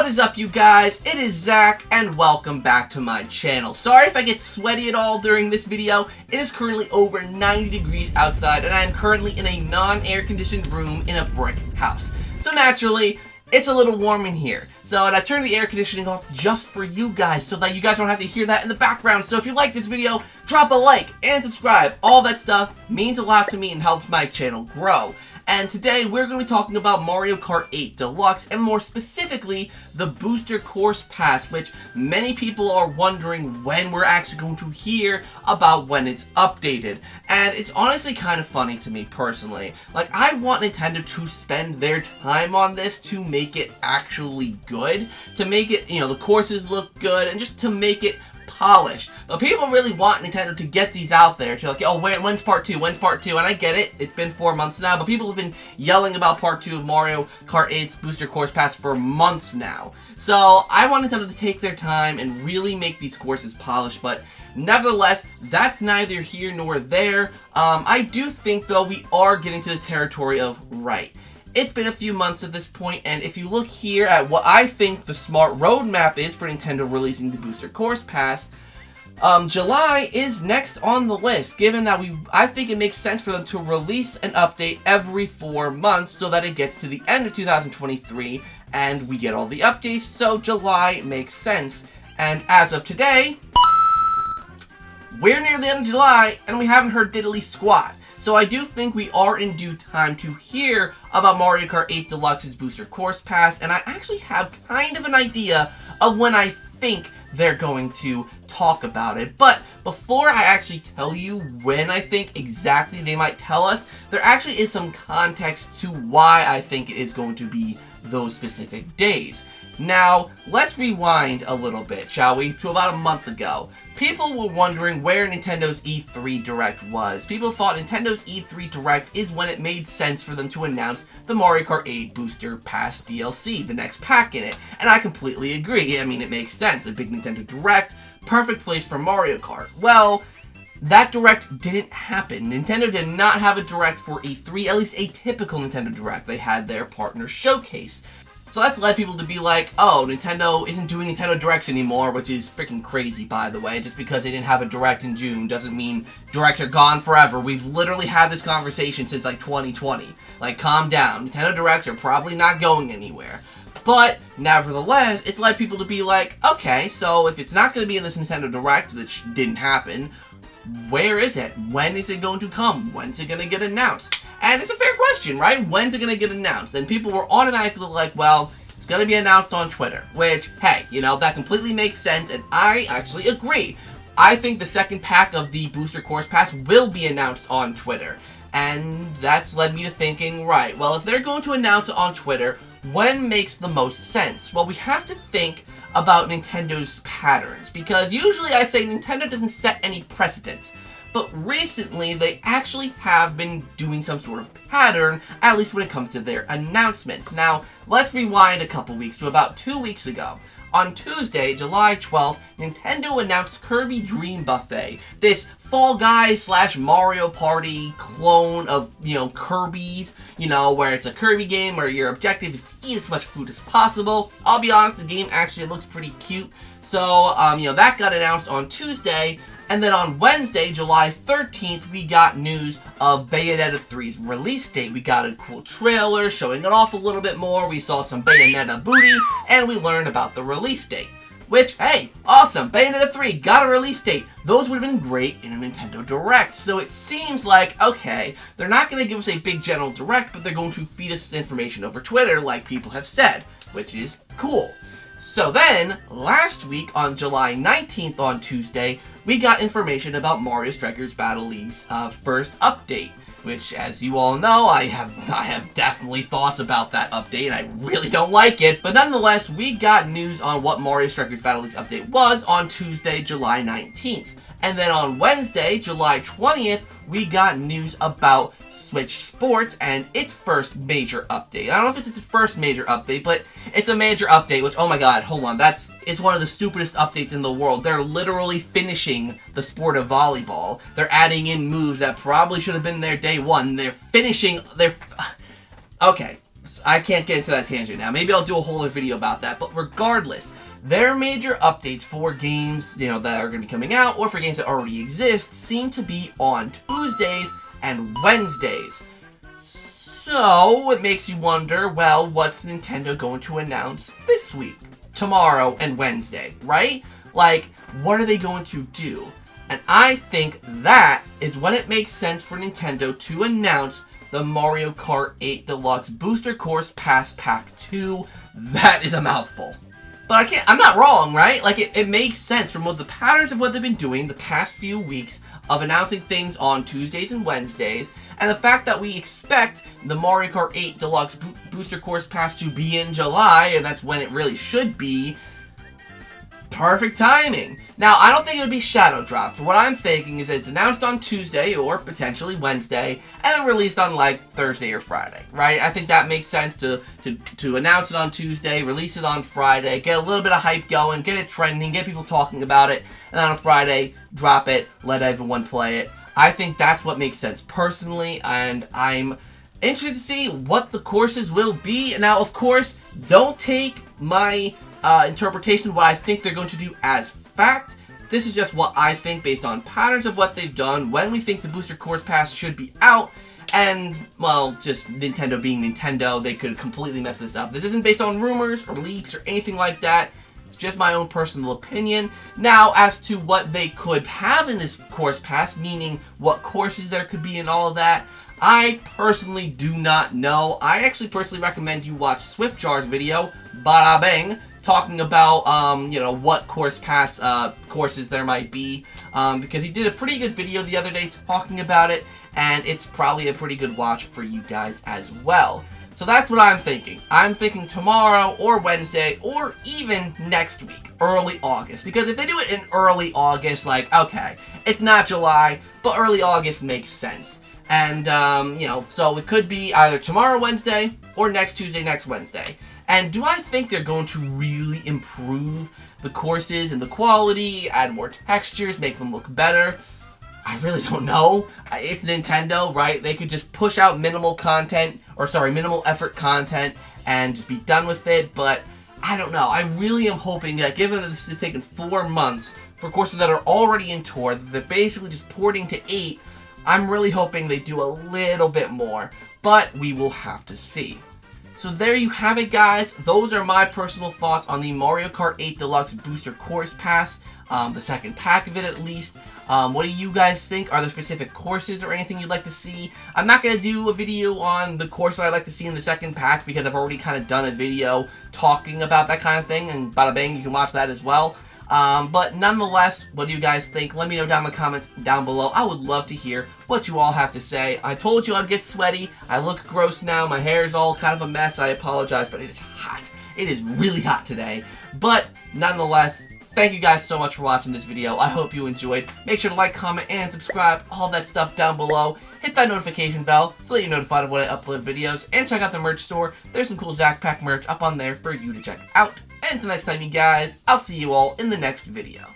What is up, you guys? It is Zach, and welcome back to my channel. Sorry if I get sweaty at all during this video. It is currently over 90 degrees outside, and I am currently in a non-air conditioned room in a brick house. So naturally, it's a little warm in here. And I turned the air conditioning off just for you guys, so that you guys don't have to hear that in the background. So if you like this video, drop a like and subscribe. All that stuff means a lot to me and helps my channel grow. And today we're going to be talking about Mario Kart 8 Deluxe, and more specifically, the Booster Course Pass, which many people are wondering when we're actually going to hear about when it's updated. And it's honestly kind of funny to me personally. Like, I want Nintendo to spend their time on this to make it actually good, to make it, the courses look good, and just to make it polished. But people really want Nintendo to get these out there to like, oh, when's part 2? When's part 2? And I get it, it's been 4 months now, but people have been yelling about part 2 of Mario Kart 8's Booster Course Pass for months now. So I want Nintendo to take their time and really make these courses polished, but nevertheless, that's neither here nor there. I do think, though, we are getting to the territory of right. It's been a few months at this point, and if you look here at what I think the smart roadmap is for Nintendo releasing the Booster Course Pass, July is next on the list, given that I think it makes sense for them to release an update every 4 months so that it gets to the end of 2023 and we get all the updates, so July makes sense. And as of today, we're near the end of July and we haven't heard diddly squat. So I do think we are in due time to hear about Mario Kart 8 Deluxe's Booster Course Pass, and I actually have kind of an idea of when I think they're going to talk about it. But before I actually tell you when I think exactly they might tell us, there actually is some context to why I think it is going to be those specific days. Now, let's rewind a little bit, shall we, to about a month ago. People were wondering where Nintendo's E3 Direct was. People thought Nintendo's E3 Direct is when it made sense for them to announce the Mario Kart 8 Booster Pass DLC, the next pack in it. And I completely agree. I mean, it makes sense. A big Nintendo Direct, perfect place for Mario Kart. Well, that Direct didn't happen. Nintendo did not have a Direct for E3, at least a typical Nintendo Direct. They had their partner showcase. So that's led people to be like, oh, Nintendo isn't doing Nintendo Directs anymore, which is freaking crazy, by the way. Just because they didn't have a Direct in June doesn't mean Directs are gone forever. We've literally had this conversation since, like, 2020. Like, calm down. Nintendo Directs are probably not going anywhere. But, nevertheless, it's led people to be like, okay, so if it's not going to be in this Nintendo Direct, which didn't happen, where is it? When is it going to come? When's it going to get announced? And it's a fair question, right? When's it going to get announced? And people were automatically like, well, it's going to be announced on Twitter. Which, hey, that completely makes sense, and I actually agree. I think the second pack of the Booster Course Pass will be announced on Twitter. And that's led me to thinking, right, well, if they're going to announce it on Twitter, when makes the most sense? Well, we have to think about Nintendo's patterns, because usually I say Nintendo doesn't set any precedents. But recently, they actually have been doing some sort of pattern, at least when it comes to their announcements. Now, let's rewind a couple weeks to about 2 weeks ago. On Tuesday, July 12th, Nintendo announced Kirby Dream Buffet, this Fall Guys / Mario Party clone of, Kirby's, where it's a Kirby game where your objective is to eat as much food as possible. I'll be honest, the game actually looks pretty cute. So, that got announced on Tuesday. And then on Wednesday, July 13th, we got news of Bayonetta 3's release date. We got a cool trailer showing it off a little bit more. We saw some Bayonetta booty, and we learned about the release date. Which, hey, awesome, Bayonetta 3 got a release date. Those would have been great in a Nintendo Direct. So it seems like, okay, they're not going to give us a big general Direct, but they're going to feed us information over Twitter, like people have said, which is cool. So then, last week on July 19th on Tuesday, we got information about Mario Strikers Battle League's first update, which, as you all know, I have definitely thoughts about that update, and I really don't like it. But nonetheless, we got news on what Mario Strikers Battle League's update was on Tuesday, July 19th. And then on Wednesday, July 20th, we got news about Switch Sports and its first major update. I don't know if it's its first major update, but it's a major update, which, oh my god, hold on, it's one of the stupidest updates in the world. They're literally finishing the sport of volleyball. They're adding in moves that probably should have been there day one. Okay, I can't get into that tangent now. Maybe I'll do a whole other video about that. But regardless, their major updates for games, that are going to be coming out, or for games that already exist, seem to be on Tuesdays and Wednesdays. So, it makes you wonder, well, what's Nintendo going to announce this week, tomorrow, and Wednesday, right? Like, what are they going to do? And I think that is when it makes sense for Nintendo to announce the Mario Kart 8 Deluxe Booster Course Pass Pack 2. That is a mouthful. But I'm not wrong, right? Like, it makes sense from the patterns of what they've been doing the past few weeks of announcing things on Tuesdays and Wednesdays, and the fact that we expect the Mario Kart 8 Deluxe Booster Course Pass to be in July, and that's when it really should be. Perfect timing. Now, I don't think it would be shadow dropped. What I'm thinking is that it's announced on Tuesday or potentially Wednesday and then released on like Thursday or Friday, right? I think that makes sense to announce it on Tuesday, release it on Friday, get a little bit of hype going, get it trending, get people talking about it, and then on Friday, drop it, let everyone play it. I think that's what makes sense personally, and I'm interested to see what the courses will be. Now, of course, don't take my interpretation, what I think they're going to do as fact. This is just what I think based on patterns of what they've done, when we think the Booster Course Pass should be out, and, well, just Nintendo being Nintendo, they could completely mess this up. This isn't based on rumors or leaks or anything like that. It's just my own personal opinion. Now, as to what they could have in this Course Pass, meaning what courses there could be and all of that, I personally do not know. I actually personally recommend you watch SwiftJar's video, Bada Bang, talking about, what Course Pass courses there might be, because he did a pretty good video the other day talking about it, and it's probably a pretty good watch for you guys as well. So that's what I'm thinking. I'm thinking tomorrow, or Wednesday, or even next week, early August, because if they do it in early August, like, okay, it's not July, but early August makes sense. And, so it could be either tomorrow, Wednesday, or next Tuesday, next Wednesday. And do I think they're going to really improve the courses and the quality, add more textures, make them look better? I really don't know. It's Nintendo, right? They could just push out minimal effort content and just be done with it, but I don't know. I really am hoping that, given that this has taken 4 months for courses that are already in tour, that they're basically just porting to 8, I'm really hoping they do a little bit more, but we will have to see. So there you have it, guys. Those are my personal thoughts on the Mario Kart 8 Deluxe Booster Course Pass, the second pack of it at least. What do you guys think? Are there specific courses or anything you'd like to see? I'm not going to do a video on the course that I'd like to see in the second pack because I've already kind of done a video talking about that kind of thing, and bada bang, you can watch that as well. But nonetheless, what do you guys think? Let me know down in the comments down below. I would love to hear what you all have to say. I told you I'd get sweaty. I look gross now. My hair is all kind of a mess. I apologize, but it is hot. It is really hot today. But nonetheless, thank you guys so much for watching this video. I hope you enjoyed. Make sure to like, comment, and subscribe. All that stuff down below. Hit that notification bell so that you're notified of when I upload videos. And check out the merch store. There's some cool ZakPak merch up on there for you to check out. And until next time, you guys, I'll see you all in the next video.